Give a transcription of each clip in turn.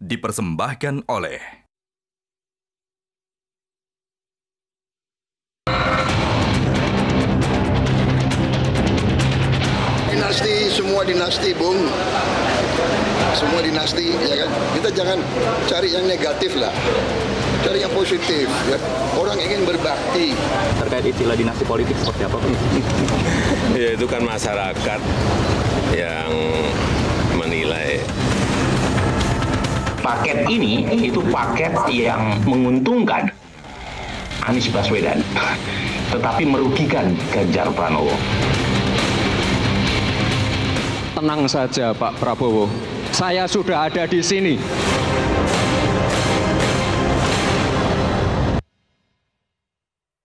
dipersembahkan oleh dinasti, semua dinasti, Bung. Semua dinasti, ya kan? Kita jangan cari yang negatif lah. Cari yang positif, ya. Orang ingin berbakti. Terkait istilah dinasti politik seperti apa, Pak? Ya, itu kan masyarakat yang menilai. Paket ini itu paket yang menguntungkan Anies Baswedan, tetapi merugikan Ganjar Pranowo. Tenang saja Pak Prabowo, saya sudah ada di sini.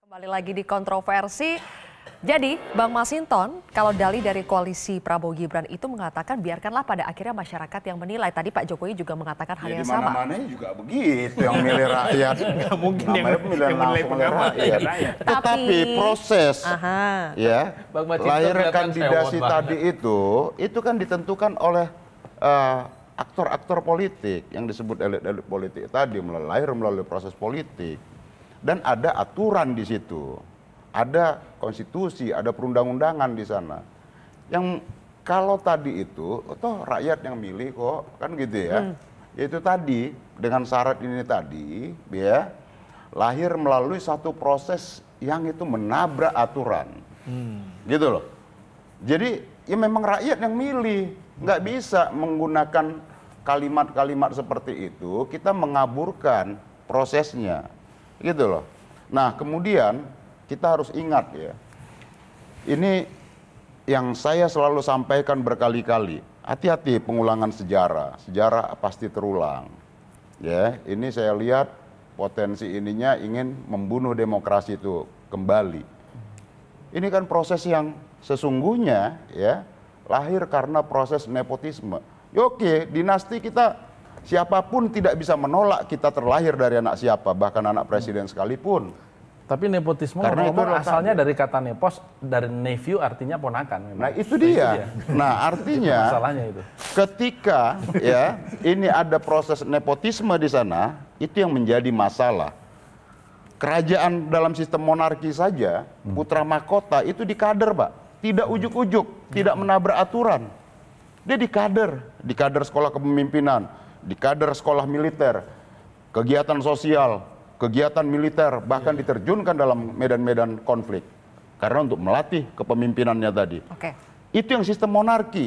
Kembali lagi di kontroversi. Jadi, Bang Masinton, kalau dalih dari koalisi Prabowo Gibran itu mengatakan biarkanlah pada akhirnya masyarakat yang menilai. Tadi Pak Jokowi juga mengatakan hal yang sama. Di mana-mana juga begitu yang milih rakyat. Nggak mungkin yang menilai pengamat. Tetapi proses ya lahir kandidasi tadi itu kan ditentukan oleh aktor-aktor politik yang disebut elit-elit politik tadi melalui proses politik. Dan ada aturan di situ. Ada konstitusi, ada perundang-undangan di sana. Yang kalau tadi itu, toh rakyat yang milih kok, kan gitu ya. Yaitu tadi, dengan syarat ini tadi, ya, lahir melalui satu proses yang itu menabrak aturan. Gitu loh. Jadi, ya memang rakyat yang milih. Nggak bisa menggunakan kalimat-kalimat seperti itu, kita mengaburkan prosesnya. Gitu loh. Nah, kemudian kita harus ingat ya, ini yang saya selalu sampaikan berkali-kali, hati-hati pengulangan sejarah, sejarah pasti terulang. Ya, ini saya lihat potensi ininya ingin membunuh demokrasi itu kembali. Ini kan proses yang sesungguhnya ya lahir karena proses nepotisme. Ya, oke, dinasti kita siapapun tidak bisa menolak kita terlahir dari anak siapa, bahkan anak presiden sekalipun. Tapi nepotisme asalnya dari kata nepos, dari nephew artinya ponakan. Memang. Nah itu dia. Nah artinya masalahnya itu. Ketika ya ini ada proses nepotisme di sana, itu yang menjadi masalah. Kerajaan dalam sistem monarki saja, putra mahkota itu dikader, Pak. Tidak ujuk-ujuk, tidak menabrak aturan. Dia dikader sekolah kepemimpinan, dikader sekolah militer, kegiatan sosial, kegiatan militer, bahkan diterjunkan dalam medan-medan konflik. Karena untuk melatih kepemimpinannya tadi. Itu yang sistem monarki.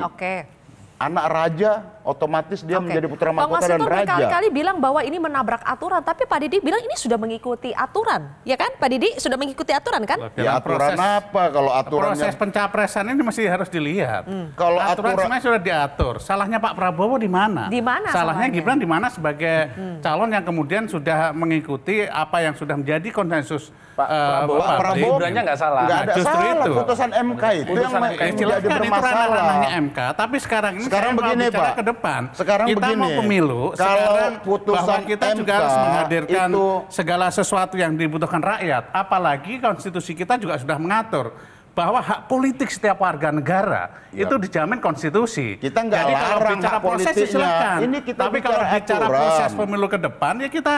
Anak raja, otomatis dia menjadi putra mahkota dan raja. Bang Masinton berkali-kali bilang bahwa ini menabrak aturan, tapi Pak Didi bilang ini sudah mengikuti aturan. Ya kan, Pak Didi sudah mengikuti aturan kan? Ya aturan apa kalau aturannya? Proses pencapresan ini masih harus dilihat. Kalau aturan sebenarnya sudah diatur. Salahnya Pak Prabowo di mana? Di mana salahnya Gibran di mana sebagai calon yang kemudian sudah mengikuti apa yang sudah menjadi konsensus Pak Prabowo Gibrannya nggak salah. Nggak ada salah, putusan MK itu yang menjadi bermasalah. MK, tapi sekarang ini begini Pak, ke depan. Sekarang kita begini, mau pemilu, kalau putusan bahwa kita MK juga harus menghadirkan itu segala sesuatu yang dibutuhkan rakyat. Apalagi konstitusi kita juga sudah mengatur bahwa hak politik setiap warga negara itu dijamin konstitusi. Kita nggak Jadi kalau larang bicara hak proses politiknya. silakan. Ini kita tapi kalau bicara aturan. proses pemilu ke depan ya kita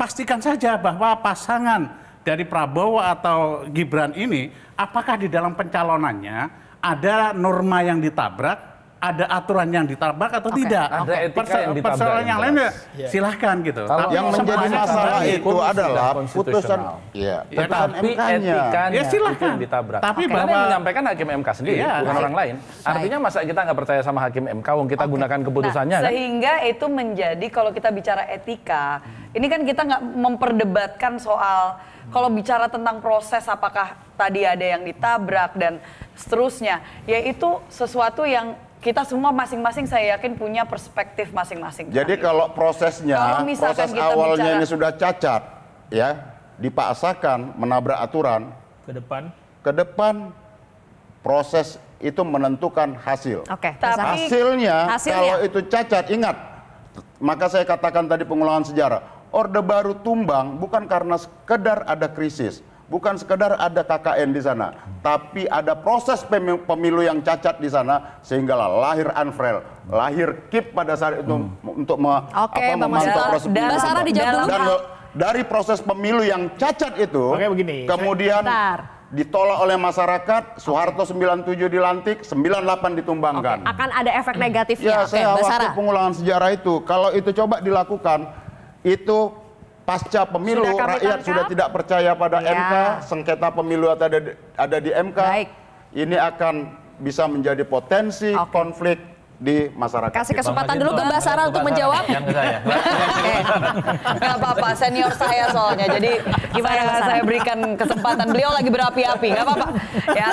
pastikan saja bahwa pasangan dari Prabowo atau Gibran ini apakah di dalam pencalonannya ada norma yang ditabrak, ada aturan yang ditabrak atau tidak. Ada etika yang ditabrak. Persoalan yang lain silahkan gitu. Tapi yang menjadi masalah itu adalah putusan tetapi etikanya ya silahkan. itu yang ditabrak. Tapi karena bahwa yang menyampaikan hakim MK sendiri, bukan orang lain. Artinya masa kita nggak percaya sama hakim MK, wong kita gunakan keputusannya kan? Sehingga itu menjadi kalau kita bicara etika, ini kan kita nggak memperdebatkan soal kalau bicara tentang proses apakah tadi ada yang ditabrak dan seterusnya, yaitu sesuatu yang kita semua masing-masing saya yakin punya perspektif masing-masing. Jadi kalau prosesnya, proses awalnya ini sudah cacat, ya, dipaksakan menabrak aturan. Ke depan proses itu menentukan hasil. Tapi hasilnya kalau itu cacat, ingat, maka saya katakan tadi pengulangan sejarah. Orde Baru tumbang bukan karena sekedar ada krisis, bukan sekedar ada KKN di sana, tapi ada proses pemilu yang cacat di sana sehingga lahir unfair, lahir KIP pada saat itu untuk memantau proses pemilu. Dan dari proses pemilu yang cacat itu, kemudian ditolak oleh masyarakat, Soeharto 97 dilantik, 98 ditumbangkan. Akan ada efek negatifnya. Ya, saya waktu pengulangan sejarah itu, kalau itu coba dilakukan, itu pasca pemilu rakyat sudah tidak percaya pada MK, sengketa pemilu ada di MK, ini akan bisa menjadi potensi konflik di masyarakat. Kasih kesempatan dulu ke Mbak Sarah untuk menjawab. Nggak apa-apa, senior saya soalnya. Jadi gimana saya berikan kesempatan, beliau lagi berapi-api, nggak apa-apa. Ya,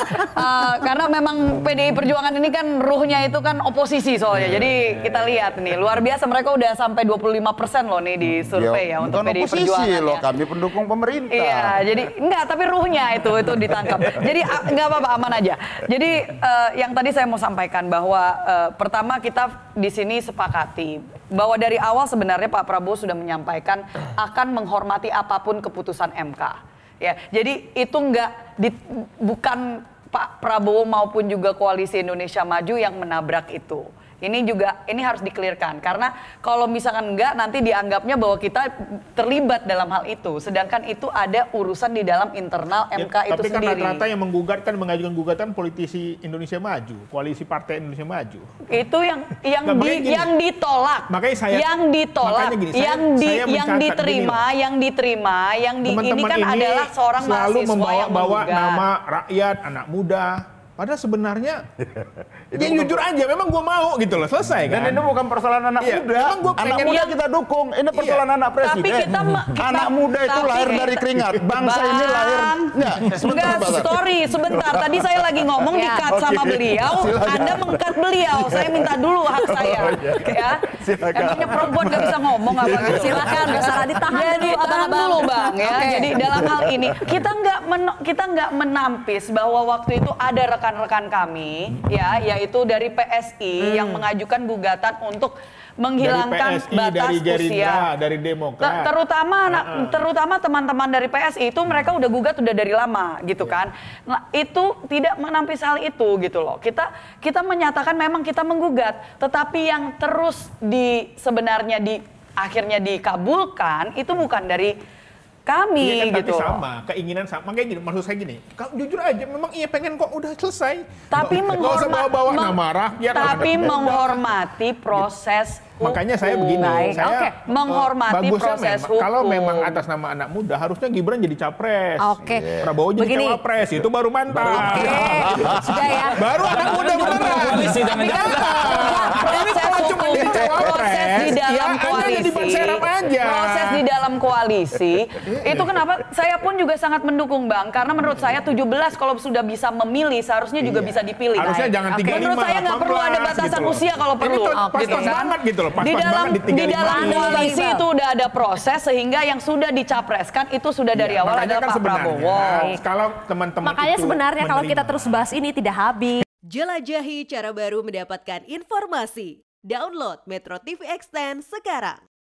karena memang PDI Perjuangan ini kan ruhnya itu kan oposisi soalnya. Jadi kita lihat nih, luar biasa mereka udah sampai 25% loh nih di survei ya untuk PDI Perjuangan. Loh, kami pendukung pemerintah. Iya, jadi enggak, tapi ruhnya itu ditangkap. Jadi nggak apa-apa, aman aja. Jadi yang tadi saya mau sampaikan bahwa pertama kita di sini sepakati bahwa dari awal sebenarnya Pak Prabowo sudah menyampaikan akan menghormati apapun keputusan MK. Ya, jadi itu bukan Pak Prabowo maupun juga Koalisi Indonesia Maju yang menabrak itu. Ini harus dikelirkan karena kalau misalkan enggak nanti dianggapnya bahwa kita terlibat dalam hal itu, sedangkan itu ada urusan di dalam internal MK itu sendiri. Tapi kan rata-rata yang mengajukan gugatan politisi Indonesia Maju, koalisi partai Indonesia Maju. Itu yang ditolak. Makanya saya ini kan adalah seorang selalu mahasiswa yang membawa nama rakyat, anak muda. Padahal sebenarnya yang jujur aja, memang gue mau gitu loh, selesai kan. Dan ini bukan persoalan anak muda. Anak muda kita dukung, ini persoalan anak presiden. Tapi kita anak muda itu lahir dari keringat. Bangsa ini lahir. Sebentar. Tadi saya lagi ngomong di-cut sama beliau, Anda meng-cut beliau. Saya minta dulu hak saya. Ya. Emangnya perempuan gak bisa ngomong apa gitu. Silakan, Sarah ditahan dulu, Bang. Ya. Jadi dalam hal ini kita nggak menampis bahwa waktu itu ada rekan-rekan kami, ya, yaitu dari PSI yang mengajukan gugatan untuk menghilangkan dari PSI, batas dari Gerindra, usia. dari Demokrat. Terutama teman-teman dari PSI itu mereka udah gugat udah dari lama gitu kan. Nah, itu tidak menampis hal itu gitu loh. Kita menyatakan memang kita menggugat, tetapi yang terus sebenarnya akhirnya dikabulkan itu bukan dari kami kan, gitu. Tapi sama, keinginan sama. Makanya gini, maksud saya gini, kalau jujur aja memang pengen kok udah selesai. Tapi menghormati proses hukum. Makanya saya begini, menghormati proses hukum. Kalau memang atas nama anak muda, harusnya Gibran jadi capres. Prabowo jadi cawapres, itu baru mantap. Sudah ya. Baru anak muda beneran. Proses di dalam koalisi itu kenapa saya pun juga sangat mendukung, Bang, karena menurut saya 17 kalau sudah bisa memilih seharusnya juga bisa dipilih. Harusnya jangan 35. Menurut saya nggak perlu ada batasan usia kalau perlu. Pas banget gitu loh. Di dalam koalisi itu udah ada proses sehingga yang sudah dicapreskan itu sudah dari awal adalah Pak Prabowo. Kalau teman-teman makanya sebenarnya kalau kita terus bahas ini tidak habis. Jelajahi cara baru mendapatkan informasi. Download Metro TV Extend sekarang.